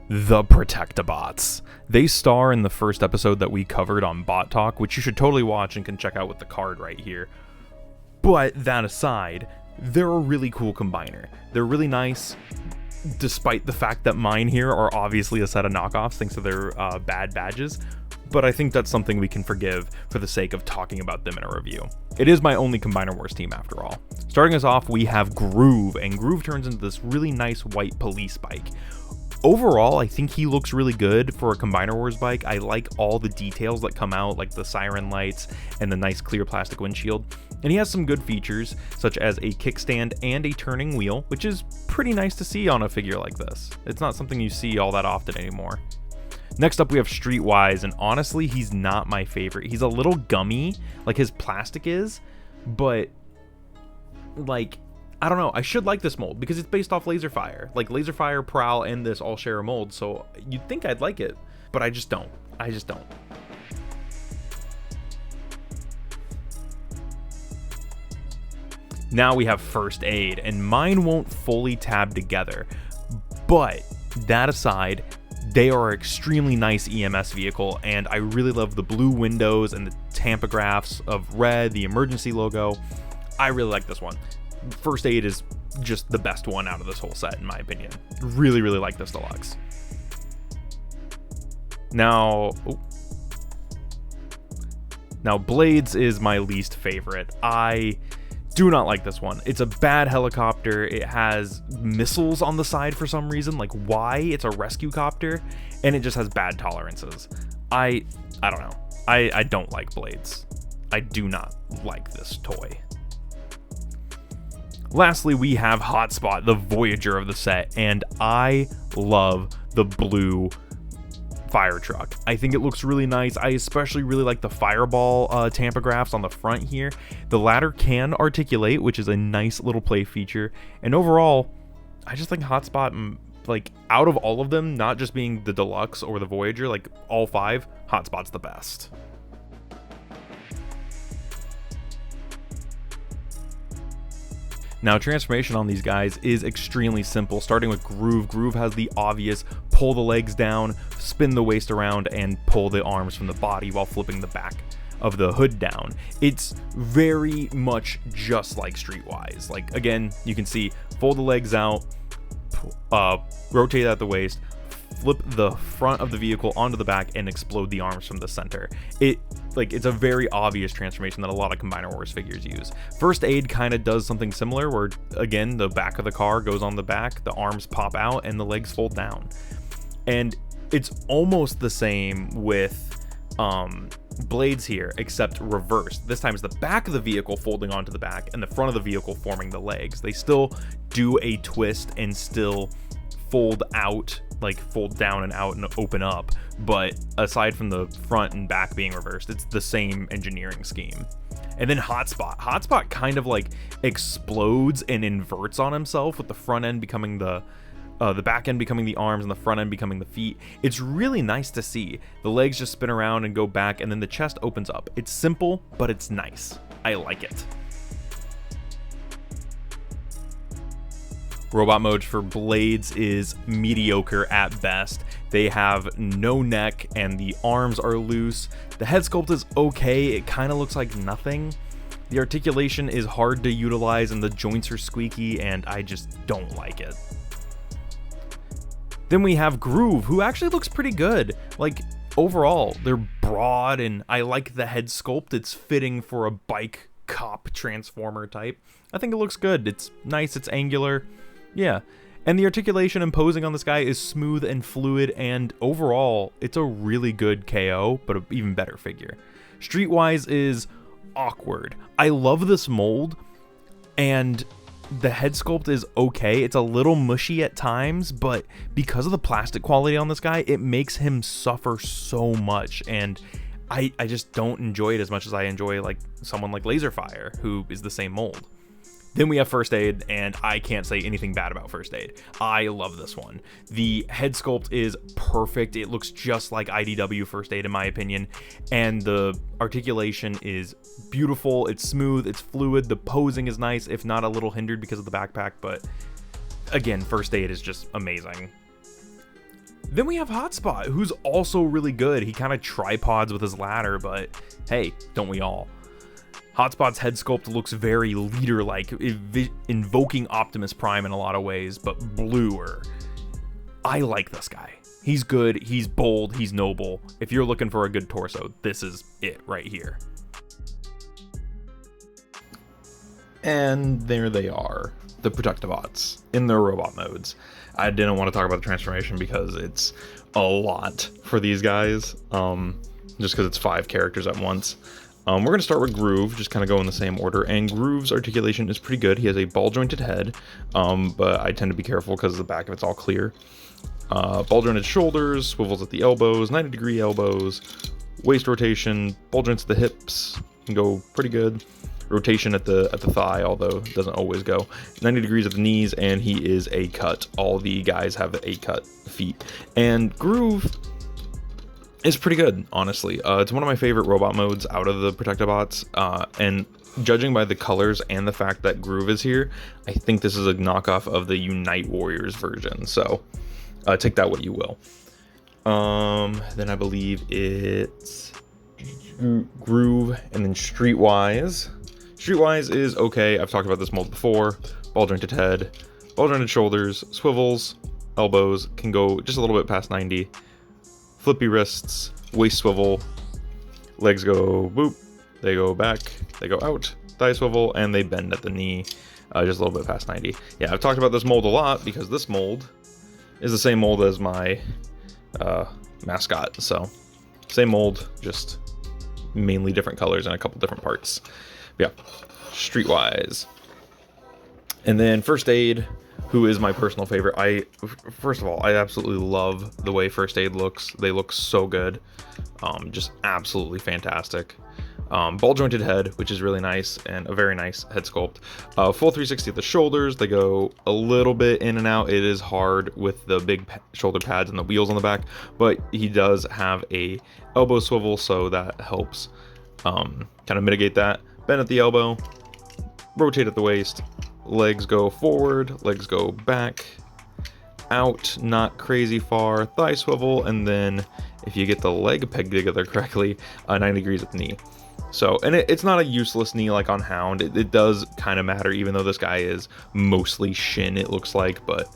The Protectibots. They star in the first episode that we covered on Bot Talk, which you should totally watch and can check out with the card right here. But that aside, they're a really cool combiner. They're really nice, despite the fact that mine here are obviously a set of knockoffs thanks to their bad badges. But I think that's something we can forgive for the sake of talking about them in a review. It is my only Combiner Wars team after all. Starting us off, we have Groove, and Groove turns into this really nice white police bike. Overall, I think he looks really good for a Combiner Wars bike. I like all the details that come out, like the siren lights and the nice clear plastic windshield. And he has some good features, such as a kickstand and a turning wheel, which is pretty nice to see on a figure like this. It's not something you see all that often anymore. Next up, we have Streetwise, and honestly, he's not my favorite. He's a little gummy, like his plastic is, but like, I don't know, I should like this mold because it's based off Laserfire. Like, Laserfire, Prowl, and this all share a mold, so you'd think I'd like it, but I just don't. Now we have First Aid, and mine won't fully tab together, but that aside, they are an extremely nice EMS vehicle, and I really love the blue windows and the tampagraphs of red, the emergency logo. I really like this one. First Aid is just the best one out of this whole set, in my opinion. Really, really like this deluxe. Now Blades is my least favorite. I do not like this one. It's a bad helicopter. It has missiles on the side for some reason. Like, why? It's a rescue copter, and it just has bad tolerances. I don't know. I don't like Blades. I do not like this toy. Lastly, we have Hotspot, the Voyager of the set, and I love the blue fire truck. I think it looks really nice. I especially really like the fireball tampagraphs on the front here. The ladder can articulate, which is a nice little play feature. And overall, I just think Hotspot, like, out of all of them, not just being the deluxe or the Voyager, like all five, Hotspot's the best. Now, transformation on these guys is extremely simple, starting with Groove. Groove has the obvious pull the legs down, spin the waist around, and pull the arms from the body while flipping the back of the hood down. It's very much just like Streetwise. Like, again, you can see fold the legs out, rotate at the waist, flip the front of the vehicle onto the back, and explode the arms from the center. It's a very obvious transformation that a lot of Combiner Wars figures use. First Aid kind of does something similar where, again, the back of the car goes on the back, the arms pop out, and the legs fold down. And it's almost the same with Blades here, except reversed. This time it's the back of the vehicle folding onto the back and the front of the vehicle forming the legs. They still do a twist and still fold out, like fold down and out and open up, but aside from the front and back being reversed, it's the same engineering scheme. And then Hotspot kind of like explodes and inverts on himself, with the front end becoming the back end becoming the arms and the front end becoming the feet. It's really nice to see. The legs just spin around and go back, and then the chest opens up. It's simple, but it's nice. I like it. Robot mode for Blades is mediocre at best. They have no neck and the arms are loose. The head sculpt is okay, it kind of looks like nothing. The articulation is hard to utilize and the joints are squeaky, and I just don't like it. Then we have Groove, who actually looks pretty good. Like, overall, they're broad, and I like the head sculpt. It's fitting for a bike cop transformer type. I think it looks good. It's nice, it's angular. Yeah, and the articulation and posing on this guy is smooth and fluid, and overall, it's a really good KO, but an even better figure. Streetwise is awkward. I love this mold, and the head sculpt is okay. It's a little mushy at times, but because of the plastic quality on this guy, it makes him suffer so much, and I just don't enjoy it as much as I enjoy like someone like Laserfire, who is the same mold. Then we have First Aid, and I can't say anything bad about First Aid. I love this one. The head sculpt is perfect. It looks just like IDW First Aid in my opinion, and the articulation is beautiful. It's smooth, it's fluid, the posing is nice, if not a little hindered because of the backpack, but again, First Aid is just amazing. Then we have Hotspot, who's also really good. He kind of tripods with his ladder, but hey, don't we all? Hotspot's head sculpt looks very leader-like, invoking Optimus Prime in a lot of ways, but bluer. I like this guy. He's good, he's bold, he's noble. If you're looking for a good torso, this is it right here. And there they are, the Protectibots in their robot modes. I didn't want to talk about the transformation because it's a lot for these guys, just because it's 5 characters at once. We're going to start with Groove, just kind of go in the same order, and Groove's articulation is pretty good. He has a ball-jointed head, but I tend to be careful because the back of it's all clear. Ball-jointed shoulders, swivels at the elbows, 90-degree elbows, waist rotation, ball joints at the hips, can go pretty good. Rotation at the thigh, although it doesn't always go. 90 degrees at the knees, and he is a cut. All the guys have a cut feet. And Groove is pretty good, honestly. It's one of my favorite robot modes out of the Protectibots, and judging by the colors and the fact that Groove is here, I think this is a knockoff of the Unite Warriors version, so take that what you will. Then I believe it's Groove, and then Streetwise. Streetwise is okay. I've talked about this mold before. Ball jointed head, ball jointed shoulders, swivels, elbows, can go just a little bit past 90. Flippy wrists, waist swivel, legs go boop, they go back, they go out, thigh swivel, and they bend at the knee just a little bit past 90. Yeah, I've talked about this mold a lot because this mold is the same mold as my mascot. So same mold, just mainly different colors and a couple different parts. Yeah, Streetwise. And then First Aid, who is my personal favorite. First of all, I absolutely love the way First Aid looks. They look so good. Just absolutely fantastic. Ball jointed head, which is really nice, and a very nice head sculpt. Full 360 at the shoulders. They go a little bit in and out. It is hard with the big shoulder pads and the wheels on the back, but he does have a elbow swivel, so that helps kind of mitigate that. Bend at the elbow, rotate at the waist, legs go forward, legs go back, out, not crazy far, thigh swivel, and then if you get the leg pegged together correctly, 90 degrees at the knee. So, and it's not a useless knee like on Hound. It does kind of matter, even though this guy is mostly shin, it looks like, but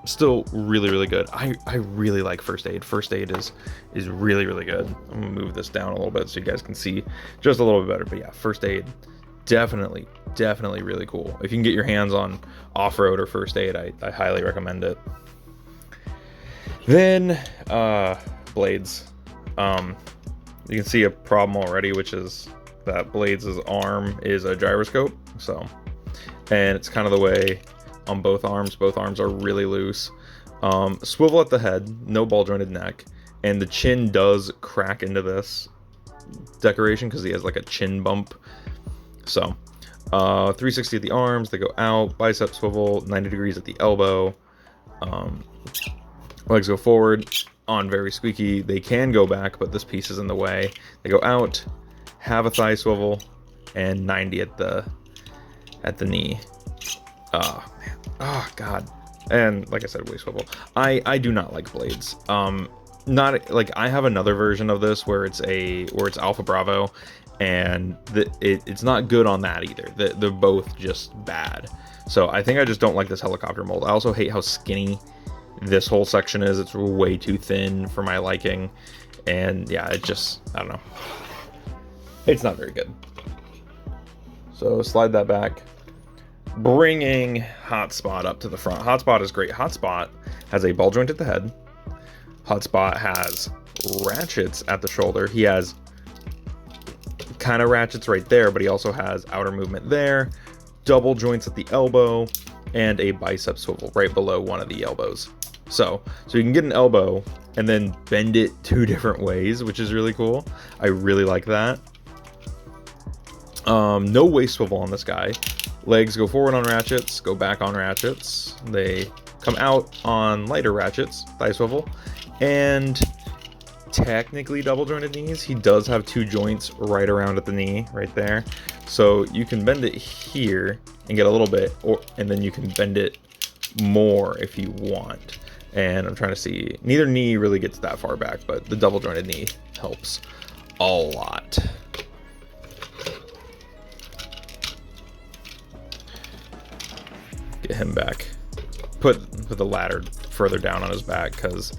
still really, really good. I really like First Aid. First Aid is really, really good. I'm gonna move this down a little bit so you guys can see just a little bit better. But yeah, First Aid, definitely really cool. If you can get your hands on Off-Road or First Aid, I highly recommend it. Then Blades. You can see a problem already, which is that Blades' arm is a gyroscope. So, and it's kind of the way on both arms. Both arms are really loose. Swivel at the head, no ball jointed neck, and the chin does crack into this decoration because he has like a chin bump. So 360 at the arms, they go out, bicep swivel, 90 degrees at the elbow, legs go forward, on very squeaky. They can go back, but this piece is in the way. They go out, have a thigh swivel, and 90 at the knee. Oh man, oh god. And like I said, waist swivel. I do not like Blades. Not like, I have another version of this where it's Alpha Bravo, and it's not good on that either. They're both just bad. So I think I just don't like this helicopter mold. I also hate how skinny this whole section is. It's way too thin for my liking, and yeah, I don't know, it's not very good. So slide that back, bringing Hotspot up to the front. Hotspot is great. Hotspot has a ball joint at the head. Hotspot has ratchets at the shoulder. He has kind of ratchets right there, but he also has outer movement there, double joints at the elbow, and a bicep swivel right below one of the elbows. So you can get an elbow and then bend it 2 different ways, which is really cool. I really like that. No waist swivel on this guy. Legs go forward on ratchets, go back on ratchets. They come out on lighter ratchets, thigh swivel, and technically double jointed knees. He does have 2 joints right around at the knee, right there. So you can bend it here and get a little bit, and then you can bend it more if you want. And I'm trying to see, neither knee really gets that far back, but the double jointed knee helps a lot. Get him back. Put the ladder further down on his back because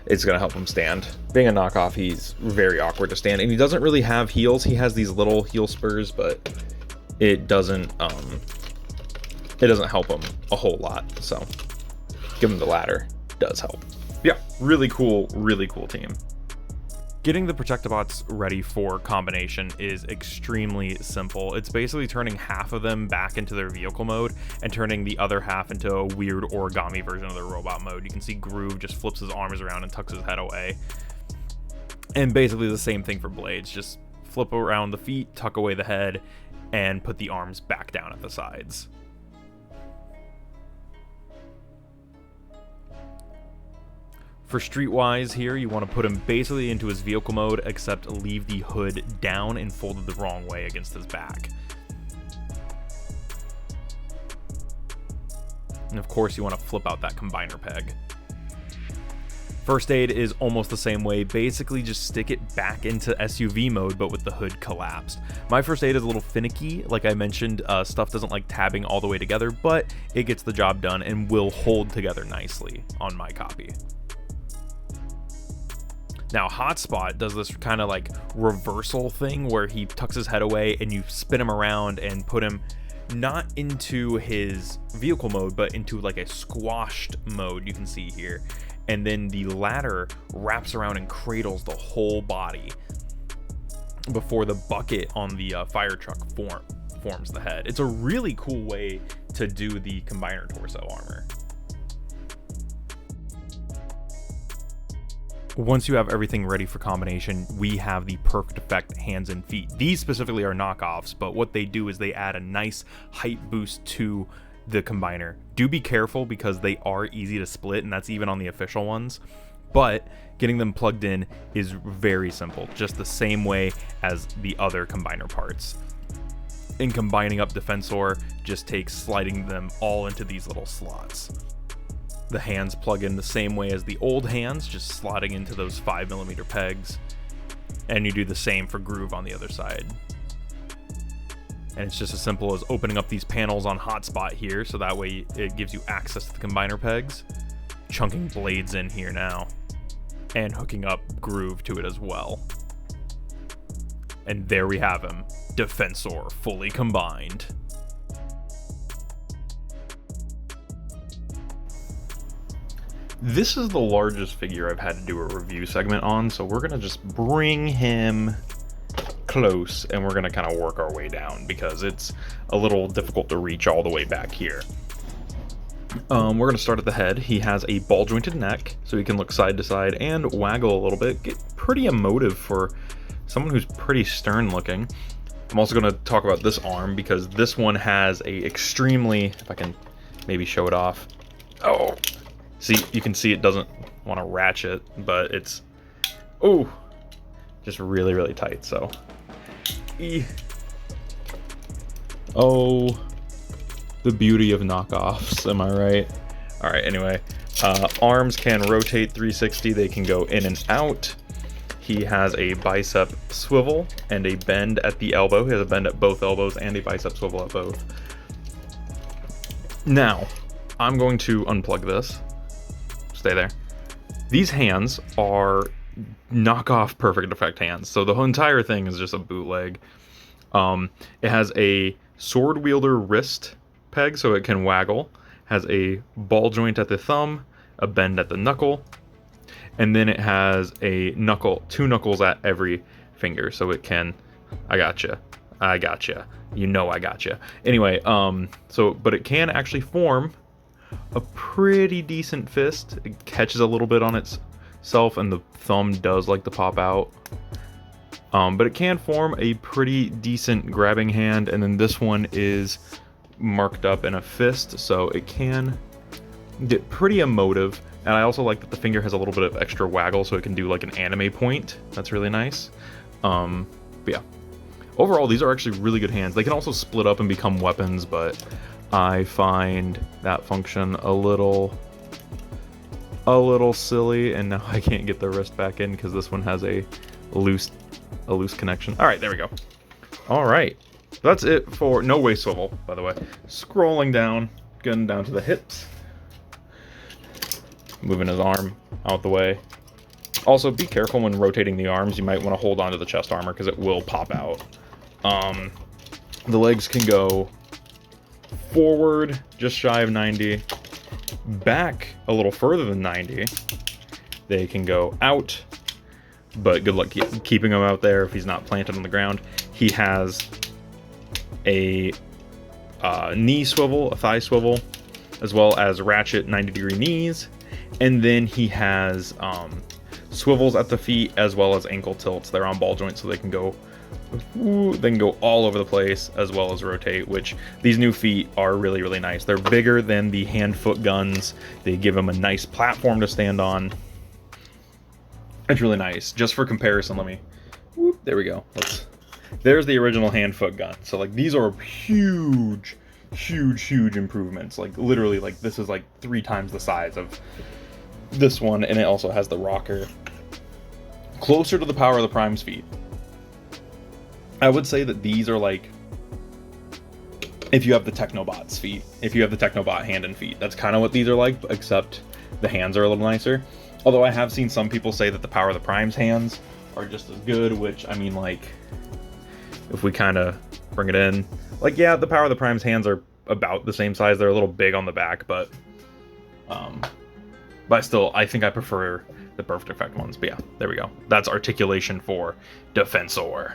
it's going to help him stand. Being a knockoff, he's very awkward to stand, and he doesn't really have heels. He has these little heel spurs, but it doesn't help him a whole lot. So give him the ladder does help. Yeah, really cool team. Getting the Protectibots ready for combination is extremely simple. It's basically turning half of them back into their vehicle mode and turning the other half into a weird origami version of their robot mode. You can see Groove just flips his arms around and tucks his head away. And basically the same thing for Blades. Just flip around the feet, tuck away the head, and put the arms back down at the sides. For Streetwise here, you want to put him basically into his vehicle mode, except leave the hood down and folded the wrong way against his back. And of course, you want to flip out that combiner peg. First Aid is almost the same way. Basically, just stick it back into SUV mode, but with the hood collapsed. My First Aid is a little finicky. Like I mentioned, stuff doesn't like tabbing all the way together, but it gets the job done and will hold together nicely on my copy. Now, Hotspot does this kind of like reversal thing where he tucks his head away and you spin him around and put him not into his vehicle mode, but into like a squashed mode, you can see here. And then the ladder wraps around and cradles the whole body before the bucket on the fire truck forms the head. It's a really cool way to do the combiner torso armor. Once you have everything ready for combination, we have the Perfect Effect hands and feet. These specifically are knockoffs, but what they do is they add a nice height boost to the combiner. Do be careful because they are easy to split, and that's even on the official ones. But getting them plugged in is very simple, just the same way as the other combiner parts. And combining up Defensor just takes sliding them all into these little slots. The hands plug in the same way as the old hands, just slotting into those 5mm pegs. And you do the same for Groove on the other side. And it's just as simple as opening up these panels on Hotspot here, so that way it gives you access to the combiner pegs. Chunking Blades in here now. And hooking up Groove to it as well. And there we have him. Defensor fully combined. This is the largest figure I've had to do a review segment on, so we're going to just bring him close and we're going to kind of work our way down because it's a little difficult to reach all the way back here. We're going to start at the head. He has a ball jointed neck, so he can look side to side and waggle a little bit. Get pretty emotive for someone who's pretty stern looking. I'm also going to talk about this arm because this one has a extremely, if I can maybe show it off. Oh, see, you can see it doesn't want to ratchet, but it's, oh, just really, really tight, so. Oh, the beauty of knockoffs, am I right? All right, anyway, arms can rotate 360, they can go in and out. He has a bicep swivel and a bend at the elbow. He has a bend at both elbows and a bicep swivel at both. Now, I'm going to unplug this. Stay there. These hands are knockoff Perfect Effect hands, so the whole entire thing is just a bootleg. It has a sword wielder wrist peg, so it can waggle. Has a ball joint at the thumb, a bend at the knuckle, and then it has a knuckle, 2 knuckles at every finger, so it can. I gotcha. You know I gotcha. Anyway, but it can actually form a pretty decent fist. It catches a little bit on itself and the thumb does like to pop out, but it can form a pretty decent grabbing hand, and then this one is marked up in a fist, so it can get pretty emotive. And I also like that the finger has a little bit of extra waggle, so it can do like an anime point. That's really nice. But yeah, overall these are actually really good hands. They can also split up and become weapons, but I find that function a little a little silly, and now I can't get the wrist back in because this one has a loose connection. All right, there we go. All right, that's it for no waist swivel, by the way. Scrolling down, getting down to the hips, moving his arm out the way. Also, be careful when rotating the arms. You might want to hold on to the chest armor because it will pop out. The legs can go forward just shy of 90, back a little further than 90. They can go out, but good luck keeping him out there if he's not planted on the ground. He has a knee swivel, a thigh swivel, as well as ratchet 90-degree knees, and then he has swivels at the feet as well as ankle tilts. They're on ball joints, so they can go all over the place as well as rotate, which these new feet are really, really nice. They're bigger than the hand-foot guns. They give them a nice platform to stand on. It's really nice. Just for comparison, there we go. There's the original hand-foot gun. So like these are huge improvements. Like literally, like this is like 3 times the size of this one, and it also has the rocker. Closer to the Power of the Prime's feet. I would say that these are like, if you have the Technobot's feet, if you have the Technobot hand and feet, that's kind of what these are like, except the hands are a little nicer. Although I have seen some people say that the Power of the Prime's hands are just as good, which, I mean, like, if we kind of bring it in, like, yeah, the Power of the Prime's hands are about the same size. They're a little big on the back, but I think I prefer the Perfect Effect ones. But yeah, there we go. That's articulation for Defensor.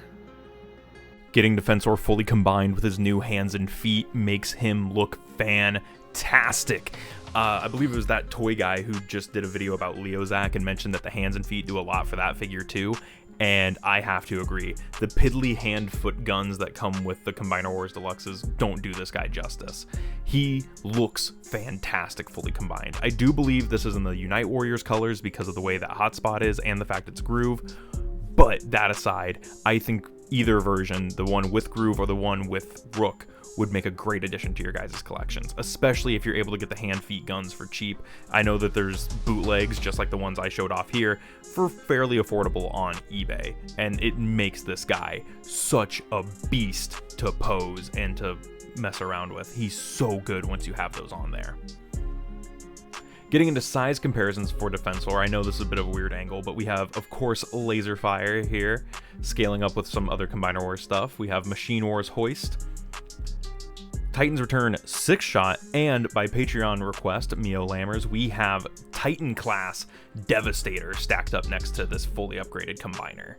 Getting Defensor fully combined with his new hands and feet makes him look fantastic. I believe it was that toy guy who just did a video about Leozak and mentioned that the hands and feet do a lot for that figure too. And I have to agree. The piddly hand-foot guns that come with the Combiner Wars Deluxes don't do this guy justice. He looks fantastic fully combined. I do believe this is in the Unite Warriors colors because of the way that Hotspot is and the fact it's Groove. But that aside, I think either version, the one with Groove or the one with Rook, would make a great addition to your guys' collections, especially if you're able to get the hand-feet guns for cheap. I know that there's bootlegs, just like the ones I showed off here, for fairly affordable on eBay, and it makes this guy such a beast to pose and to mess around with. He's so good once you have those on there. Getting into size comparisons for Defensor, I know this is a bit of a weird angle, but we have, of course, Laser Fire here, scaling up with some other Combiner Wars stuff. We have Machine Wars Hoist, Titan's Return 6-shot, and by Patreon request, Mio Lammers, we have Titan class Devastator stacked up next to this fully upgraded Combiner.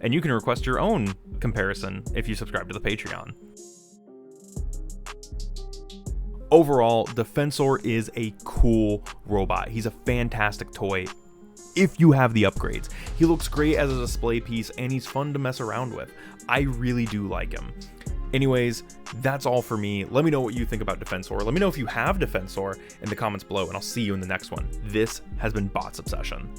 And you can request your own comparison if you subscribe to the Patreon. Overall, Defensor is a cool robot. He's a fantastic toy if you have the upgrades. He looks great as a display piece, and he's fun to mess around with. I really do like him. Anyways, that's all for me. Let me know what you think about Defensor. Let me know if you have Defensor in the comments below, and I'll see you in the next one. This has been Bots Obsession.